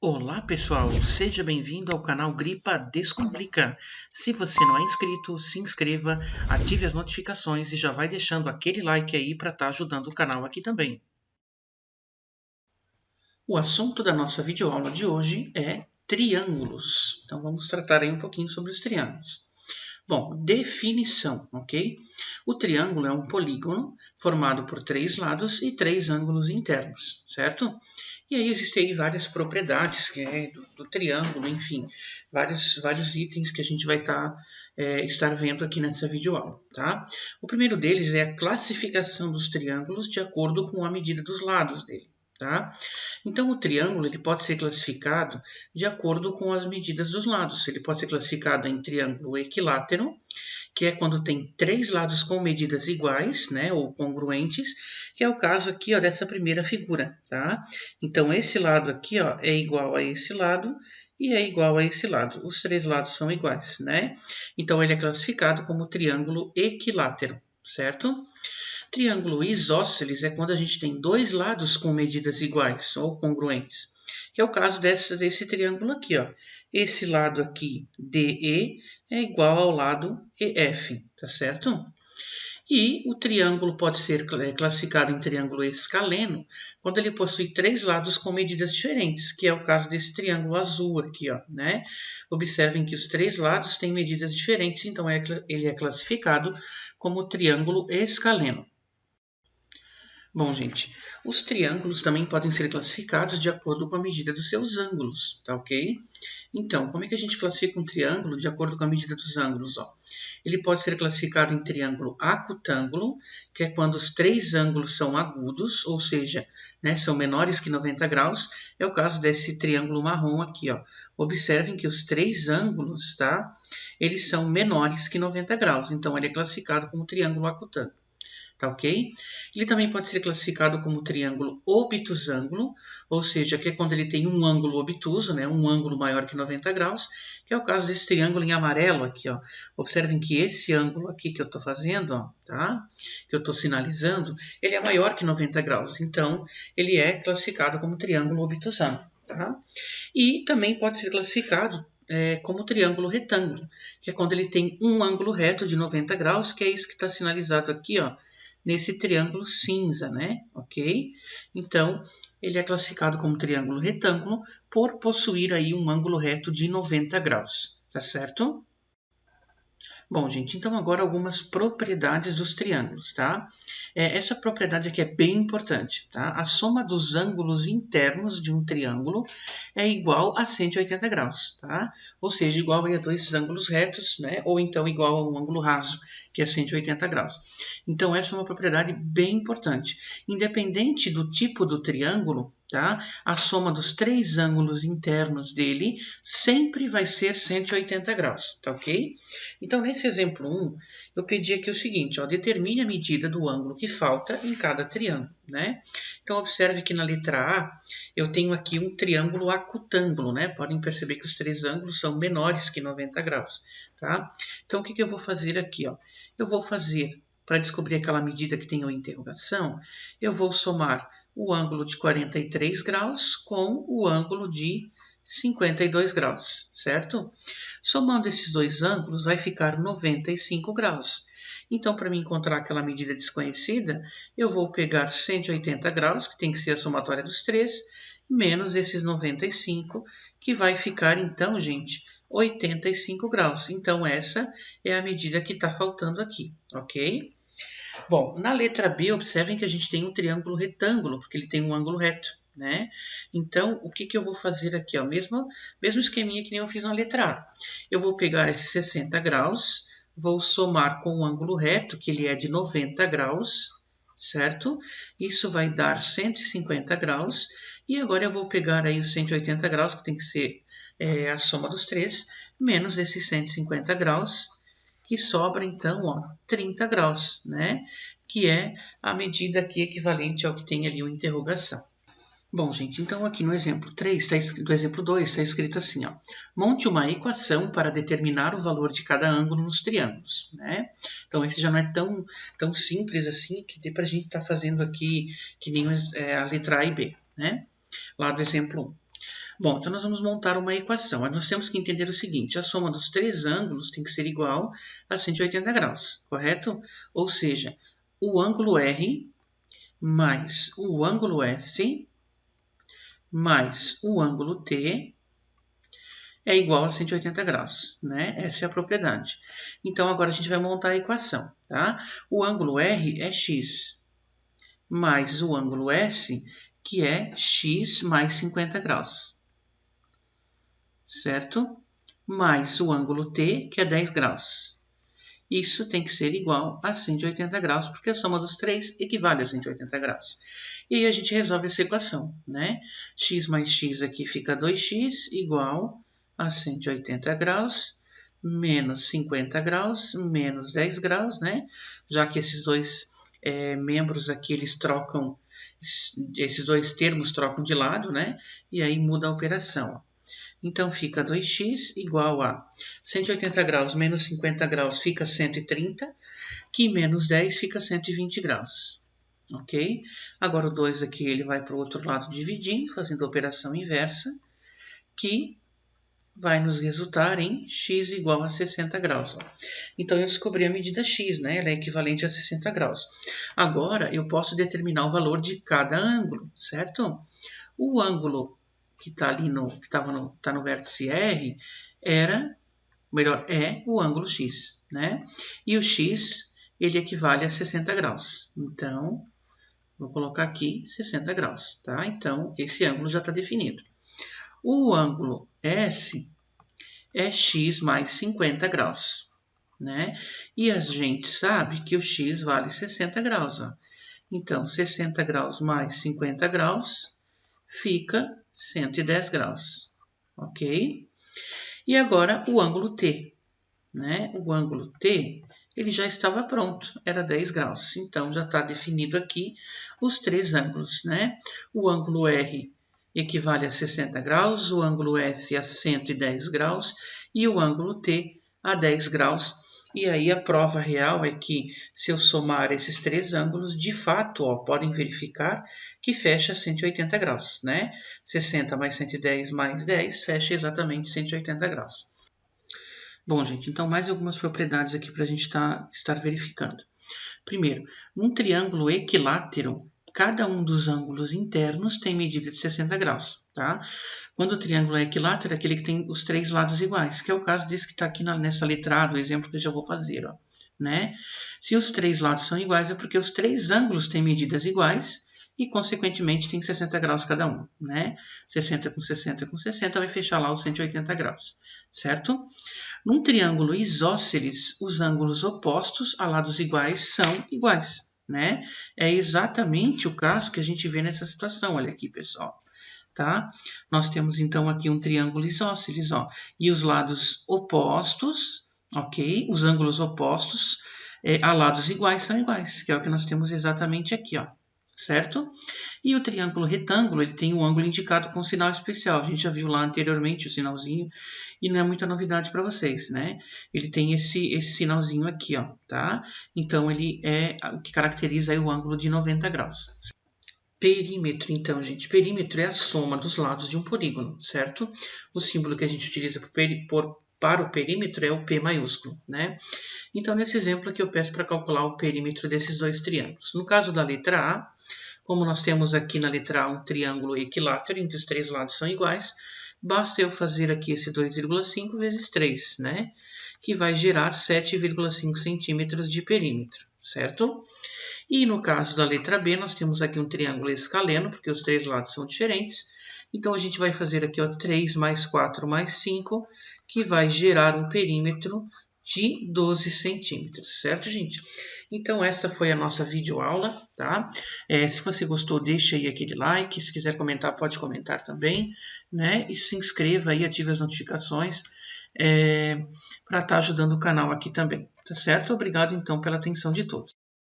Olá pessoal, seja bem-vindo ao canal Gripa Descomplica. Se você não é inscrito, se inscreva, ative as notificações e já vai deixando aquele like aí para estar ajudando o canal aqui também. O assunto da nossa videoaula de hoje é triângulos. Então vamos tratar aí um pouquinho sobre os triângulos. Bom, definição, ok? O triângulo é um polígono formado por 3 lados e 3 ângulos internos, certo? E aí existem aí várias propriedades do triângulo, enfim, vários itens que a gente vai estar vendo aqui nessa videoaula, tá? O primeiro deles é a classificação dos triângulos de acordo com a medida dos lados dele. Tá? Então, o triângulo ele pode ser classificado de acordo com as medidas dos lados. Ele pode ser classificado em triângulo equilátero, que é quando tem 3 lados com medidas iguais, né, ou congruentes, que é o caso aqui, ó, dessa primeira figura, tá? Então, esse lado aqui, ó, é igual a esse lado e é igual a esse lado. Os 3 lados são iguais, né? Então, ele é classificado como triângulo equilátero, certo? Triângulo isósceles é quando a gente tem 2 lados com medidas iguais ou congruentes, que é o caso desse triângulo aqui, ó. Esse lado aqui, DE, é igual ao lado EF, tá certo? E o triângulo pode ser classificado em triângulo escaleno quando ele possui 3 lados com medidas diferentes, que é o caso desse triângulo azul aqui, ó, né? Observem que os 3 lados têm medidas diferentes, então ele é classificado como triângulo escaleno. Bom, gente, os triângulos também podem ser classificados de acordo com a medida dos seus ângulos, tá ok? Então, como é que a gente classifica um triângulo de acordo com a medida dos ângulos? Ó? Ele pode ser classificado em triângulo acutângulo, que é quando os 3 ângulos são agudos, ou seja, né, são menores que 90 graus. É o caso desse triângulo marrom aqui. Ó. Observem que os 3 ângulos, tá? Eles são menores que 90 graus, então ele é classificado como triângulo acutângulo. Tá ok? Ele também pode ser classificado como triângulo obtusângulo, ou seja, que é quando ele tem um ângulo obtuso, né, um ângulo maior que 90 graus, que é o caso desse triângulo em amarelo aqui, ó. Observem que esse ângulo aqui que eu estou fazendo, ó, tá? Que eu estou sinalizando, ele é maior que 90 graus, então ele é classificado como triângulo obtusângulo, tá? E também pode ser classificado como triângulo retângulo, que é quando ele tem um ângulo reto de 90 graus, que é isso que está sinalizado aqui, ó, nesse triângulo cinza, né? Ok? Então, ele é classificado como triângulo retângulo por possuir aí um ângulo reto de 90 graus, tá certo? Bom, gente, então agora algumas propriedades dos triângulos, tá? Essa propriedade aqui é bem importante, tá? A soma dos ângulos internos de um triângulo é igual a 180 graus, tá? Ou seja, igual a dois ângulos retos, né? Ou então igual a um ângulo raso, que é 180 graus. Então, essa é uma propriedade bem importante. Independente do tipo do triângulo, tá? A soma dos 3 ângulos internos dele sempre vai ser 180 graus, tá ok? Então, nesse exemplo 1, eu pedi aqui o seguinte, ó, determine a medida do ângulo que falta em cada triângulo, né? Então, observe que na letra A, eu tenho aqui um triângulo acutângulo, né? Podem perceber que os 3 ângulos são menores que 90 graus, tá? Então, o que eu vou fazer aqui, ó? Eu vou fazer, para descobrir aquela medida que tem a interrogação, eu vou somar o ângulo de 43 graus com o ângulo de 52 graus, certo? Somando esses dois ângulos, vai ficar 95 graus. Então, para me encontrar aquela medida desconhecida, eu vou pegar 180 graus, que tem que ser a somatória dos 3, menos esses 95, que vai ficar, então, gente, 85 graus. Então, essa é a medida que está faltando aqui, ok? Bom, na letra B, observem que a gente tem um triângulo retângulo, porque ele tem um ângulo reto, né? Então, o que eu vou fazer aqui? Ó? Mesmo esqueminha que nem eu fiz na letra A. Eu vou pegar esses 60 graus, vou somar com o ângulo reto, que ele é de 90 graus, certo? Isso vai dar 150 graus. E agora eu vou pegar aí os 180 graus, que tem que ser a soma dos 3, menos esses 150 graus, que sobra então, ó, 30 graus, né? Que é a medida aqui equivalente ao que tem ali uma interrogação. Bom, gente, então aqui no exemplo 3, do exemplo 2, está escrito assim, ó. Monte uma equação para determinar o valor de cada ângulo nos triângulos, né? Então, esse já não é tão simples assim, que dê para a gente estar fazendo aqui que nem a letra A e B, né? Lá do exemplo 1. Bom, então nós vamos montar uma equação. Nós temos que entender o seguinte, a soma dos três ângulos tem que ser igual a 180 graus, correto? Ou seja, o ângulo R mais o ângulo S mais o ângulo T é igual a 180 graus, né? Essa é a propriedade. Então, agora a gente vai montar a equação, tá? O ângulo R é x mais o ângulo S, que é x mais 50 graus, certo? Mais o ângulo T, que é 10 graus. Isso tem que ser igual a 180 graus, porque a soma dos três equivale a 180 graus. E aí a gente resolve essa equação, né? X mais x aqui fica 2x igual a 180 graus, menos 50 graus, menos 10 graus, né? Já que esses dois membros aqui, eles trocam, esses dois termos trocam de lado, né? E aí muda a operação. Então, fica 2x igual a 180 graus menos 50 graus fica 130, que menos 10 fica 120 graus. Ok? Agora, o 2 aqui ele vai para o outro lado dividindo, fazendo a operação inversa, que vai nos resultar em x igual a 60 graus. Ó. Então, eu descobri a medida x, né? Ela é equivalente a 60 graus. Agora, eu posso determinar o valor de cada ângulo, certo? O ângulo que está ali tá no vértice R é o ângulo x, né? E o x, ele equivale a 60 graus. Então, vou colocar aqui 60 graus, tá? Então, esse ângulo já está definido. O ângulo S é x mais 50 graus, né? E a gente sabe que o x vale 60 graus, ó. Então, 60 graus mais 50 graus fica 110 graus, ok? E agora o ângulo T, né? O ângulo T, ele já estava pronto, era 10 graus. Então, já está definido aqui os três ângulos, né? O ângulo R equivale a 60 graus, o ângulo S a 110 graus e o ângulo T a 10 graus. E aí a prova real é que, se eu somar esses três ângulos, de fato, ó, podem verificar que fecha 180 graus, né? 60 mais 110 mais 10 fecha exatamente 180 graus. Bom, gente, então mais algumas propriedades aqui para a gente estar verificando. Primeiro, num triângulo equilátero, cada um dos ângulos internos tem medida de 60 graus, tá? Quando o triângulo é equilátero, é aquele que tem os três lados iguais, que é o caso desse que está aqui nessa letra A, do exemplo que eu já vou fazer, ó, né? Se os três lados são iguais, é porque os três ângulos têm medidas iguais e, consequentemente, tem 60 graus cada um, né? 60 com 60 com 60 vai fechar lá os 180 graus, certo? Num triângulo isósceles, os ângulos opostos a lados iguais são iguais, né? É exatamente o caso que a gente vê nessa situação, olha aqui, pessoal. Tá? Nós temos, então, aqui um triângulo isósceles, ó, e os lados opostos, ok? Os ângulos opostos a lados iguais são iguais, que é o que nós temos exatamente aqui, ó, certo? E o triângulo retângulo, ele tem um ângulo indicado com um sinal especial. A gente já viu lá anteriormente o sinalzinho e não é muita novidade para vocês, né? Ele tem esse sinalzinho aqui, ó, tá? Então, ele é o que caracteriza aí o ângulo de 90 graus. Perímetro, então, gente. Perímetro é a soma dos lados de um polígono, certo? O símbolo que a gente utiliza para o perímetro é o P maiúsculo, né? Então, nesse exemplo aqui, eu peço para calcular o perímetro desses dois triângulos. No caso da letra A, como nós temos aqui na letra A um triângulo equilátero, em que os três lados são iguais, basta eu fazer aqui esse 2,5 vezes 3, né? Que vai gerar 7,5 centímetros de perímetro, certo? E no caso da letra B, nós temos aqui um triângulo escaleno, porque os três lados são diferentes. Então, a gente vai fazer aqui, ó, 3 mais 4 mais 5, que vai gerar um perímetro de 12 centímetros, certo, gente? Então, essa foi a nossa videoaula, tá? Se você gostou, deixa aí aquele like. Se quiser comentar, pode comentar também, né? E se inscreva aí, ative as notificações para estar ajudando o canal aqui também, tá certo? Obrigado, então, pela atenção de todos.